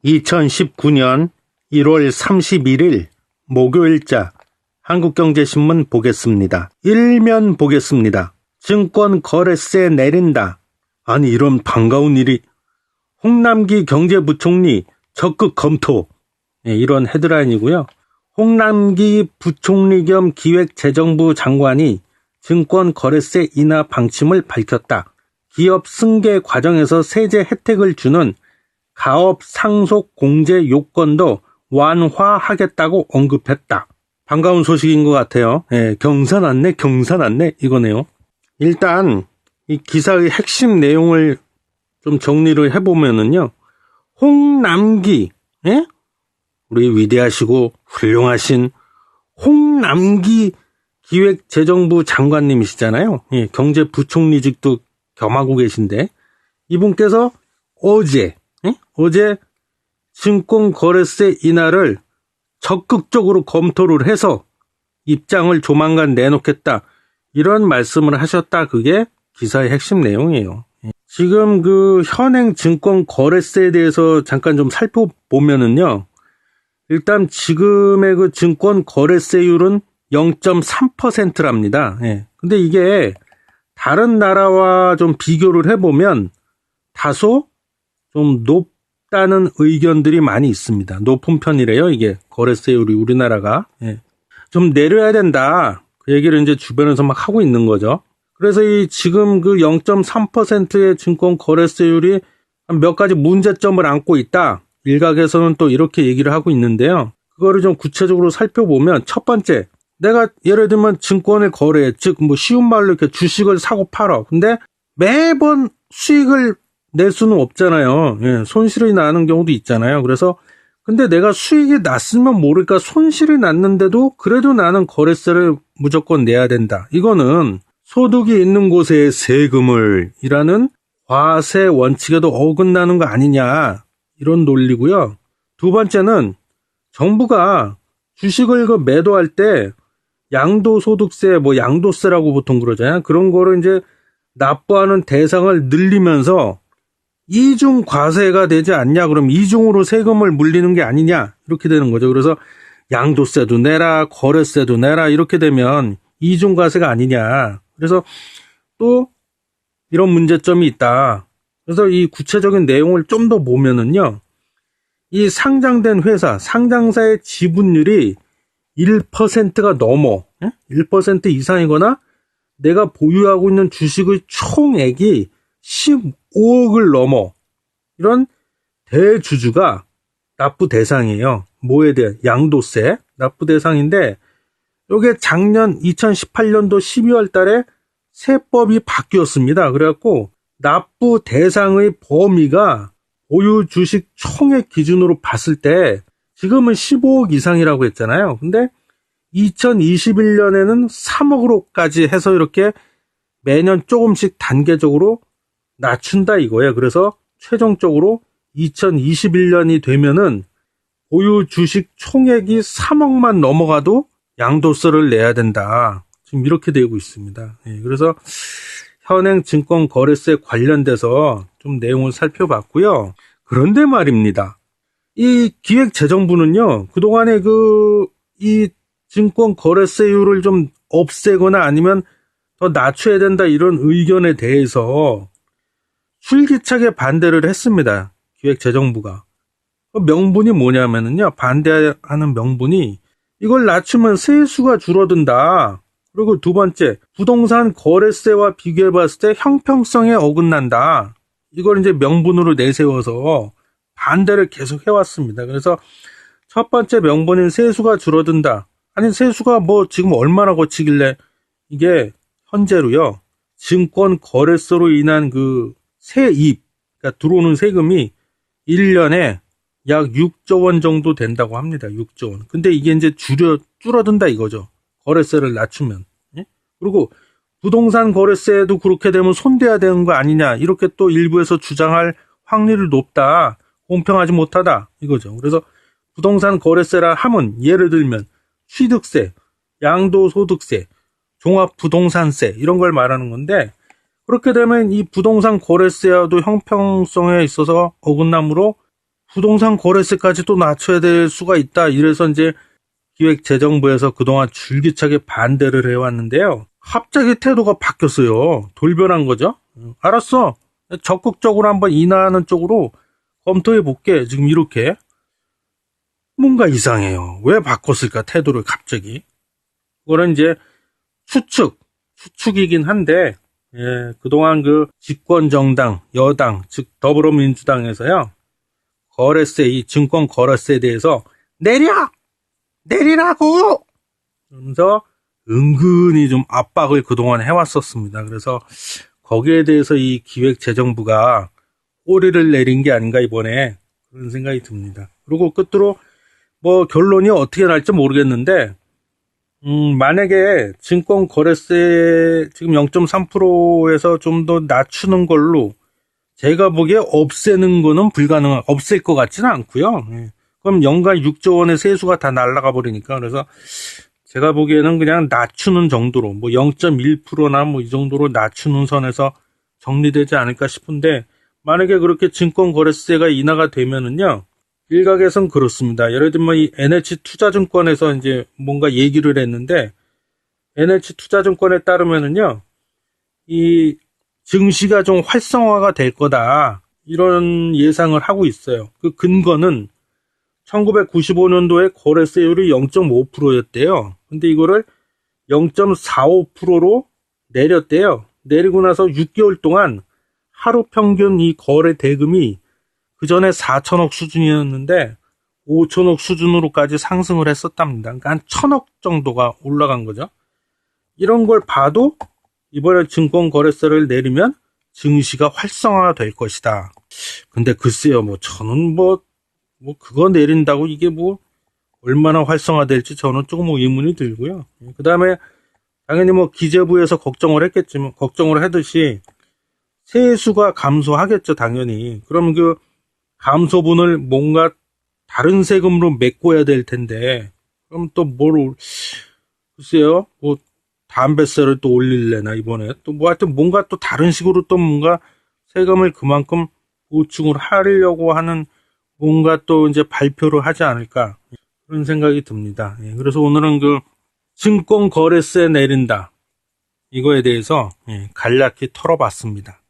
2019년 1월 31일 목요일자 한국경제신문 보겠습니다. 일면 보겠습니다. 증권거래세 내린다. 아니 이런 반가운 일이. 홍남기 경제부총리 적극 검토. 이런 헤드라인이고요. 홍남기 부총리 겸 기획재정부 장관이 증권거래세 인하 방침을 밝혔다. 기업 승계 과정에서 세제 혜택을 주는 가업 상속 공제 요건도 완화하겠다고 언급했다. 반가운 소식인 것 같아요. 경사났네 이거네요. 일단 이 기사의 핵심 내용을 좀 정리를 해보면은요. 홍남기, 우리 위대하시고 훌륭하신 홍남기 기획재정부 장관님이시잖아요. 경제부총리직도 겸하고 계신데 이분께서 어제 증권거래세 인하를 적극적으로 검토를 해서 입장을 조만간 내놓겠다. 이런 말씀을 하셨다. 그게 기사의 핵심 내용이에요. 지금 그 현행 증권거래세에 대해서 잠깐 좀 살펴보면은요. 일단 지금의 그 증권거래세율은 0.3%랍니다. 근데 이게 다른 나라와 좀 비교를 해보면 다소 좀 높다는 의견들이 많이 있습니다. 높은 편이래요, 이게. 거래세율이 우리나라가. 좀 내려야 된다. 그 얘기를 이제 주변에서 막 하고 있는 거죠. 그래서 이 지금 그 0.3%의 증권 거래세율이 몇 가지 문제점을 안고 있다. 일각에서는 또 이렇게 얘기를 하고 있는데요. 그거를 좀 구체적으로 살펴보면 첫 번째, 내가 예를 들면 증권을 거래해. 즉, 뭐 쉬운 말로 이렇게 주식을 사고 팔아. 근데 매번 수익을 낼 수는 없잖아요. 손실이 나는 경우도 있잖아요. 그래서 근데 내가 수익이 났으면 모를까 손실이 났는데도 그래도 나는 거래세를 무조건 내야 된다. 이거는 소득이 있는 곳에 세금을 이라는 과세 원칙에도 어긋나는 거 아니냐. 이런 논리고요. 두 번째는 정부가 주식을 매도할 때 양도소득세, 양도세라고 보통 그러잖아요. 그런 거를 이제 납부하는 대상을 늘리면서 이중 과세가 되지 않냐? 그럼 이중으로 세금을 물리는 게 아니냐? 이렇게 되는 거죠. 그래서 양도세도 내라, 거래세도 내라 이렇게 되면 이중 과세가 아니냐? 그래서 또 이런 문제점이 있다. 그래서 이 구체적인 내용을 좀 더 보면은요. 이 상장된 회사, 상장사의 지분율이 1%가 넘어, 1% 이상이거나 내가 보유하고 있는 주식의 총액이 15억을 넘어 이런 대주주가 납부 대상이에요. 뭐에 대한 양도세 납부 대상인데 이게 작년 2018년도 12월 달에 세법이 바뀌었습니다. 그래갖고 납부 대상의 범위가 보유 주식 총액 기준으로 봤을 때 지금은 15억 이상이라고 했잖아요. 근데 2021년에는 3억으로까지 해서 이렇게 매년 조금씩 단계적으로 낮춘다 이거예요. 그래서 최종적으로 2021년이 되면은 보유 주식 총액이 3억만 넘어가도 양도세를 내야 된다. 지금 이렇게 되고 있습니다. 그래서 현행 증권거래세 관련돼서 좀 내용을 살펴봤고요. 그런데 말입니다. 이 기획재정부는요, 그동안에 이 증권거래세율을 좀 없애거나 아니면 더 낮춰야 된다 이런 의견에 대해서 줄기차게 반대를 했습니다. 기획재정부가. 명분이 뭐냐면은요, 반대하는 명분이 이걸 낮추면 세수가 줄어든다. 그리고 두 번째, 부동산 거래세와 비교해 봤을 때 형평성에 어긋난다. 이걸 이제 명분으로 내세워서 반대를 계속 해왔습니다. 그래서 첫 번째 명분인 세수가 줄어든다. 아니, 세수가 지금 얼마나 거치길래 이게 현재로요, 증권 거래소로 인한 그 세입, 그러니까 들어오는 세금이 1년에 약 6조 원 정도 된다고 합니다. 6조 원. 근데 이게 이제 줄어든다 이거죠. 거래세를 낮추면. 그리고 부동산 거래세도 그렇게 되면 손대야 되는 거 아니냐. 이렇게 또 일부에서 주장할 확률이 높다. 공평하지 못하다. 이거죠. 그래서 부동산 거래세라 하면 예를 들면 취득세, 양도소득세, 종합부동산세 이런 걸 말하는 건데 그렇게 되면 이 부동산 거래세와도 형평성에 있어서 어긋남으로 부동산 거래세까지 또 낮춰야 될 수가 있다. 이래서 이제 기획재정부에서 그동안 줄기차게 반대를 해왔는데요. 갑자기 태도가 바뀌었어요. 돌변한 거죠. 알았어. 적극적으로 한번 인하하는 쪽으로 검토해 볼게. 지금 이렇게. 뭔가 이상해요. 왜 바꿨을까, 태도를 갑자기. 그거는 이제 추측이긴 한데, 예, 그동안 그 집권정당, 여당, 즉 더불어민주당에서요, 거래세, 이 증권 거래세에 대해서 내리라고! 그러면서 은근히 좀 압박을 그동안 해왔었습니다. 그래서 거기에 대해서 이 기획재정부가 꼬리를 내린 게 아닌가 이번에 그런 생각이 듭니다. 그리고 끝으로 뭐 결론이 어떻게 날지 모르겠는데 만약에 증권 거래세 지금 0.3%에서 좀 더 낮추는 걸로 제가 보기에 없애는 거는 없앨 것 같지는 않고요. 예. 그럼 연간 6조 원의 세수가 다 날아가 버리니까 그래서 제가 보기에는 그냥 낮추는 정도로 뭐 0.1%나 뭐 이 정도로 낮추는 선에서 정리되지 않을까 싶은데 만약에 그렇게 증권 거래세가 인하가 되면은요. 일각에선 그렇습니다. 예를 들면 이 NH투자증권에서 이제 뭔가 얘기를 했는데 NH투자증권에 따르면은요. 이 증시가 좀 활성화가 될 거다. 이런 예상을 하고 있어요. 그 근거는 1995년도에 거래세율이 0.5%였대요. 근데 이거를 0.45%로 내렸대요. 내리고 나서 6개월 동안 하루 평균 이 거래 대금이 그 전에 4천억 수준이었는데 5천억 수준으로까지 상승을 했었답니다. 그러니까 한 1,000억 정도가 올라간 거죠. 이런 걸 봐도 이번에 증권 거래세를 내리면 증시가 활성화가 될 것이다. 근데 글쎄요, 저는 그거 내린다고 이게 얼마나 활성화될지 저는 조금 의문이 들고요. 그 다음에 당연히 기재부에서 걱정을 하듯이 세수가 감소하겠죠, 당연히. 그럼 그 감소분을 뭔가 다른 세금으로 메꿔야 될 텐데, 그럼 또 글쎄요, 담배세를 또 올릴래나, 이번에. 또 하여튼 뭔가 또 다른 식으로 또 뭔가 세금을 그만큼 보충을 하려고 하는 뭔가 또 이제 발표를 하지 않을까. 그런 생각이 듭니다. 예, 그래서 오늘은 그 증권 거래세 내린다. 이거에 대해서 간략히 털어봤습니다.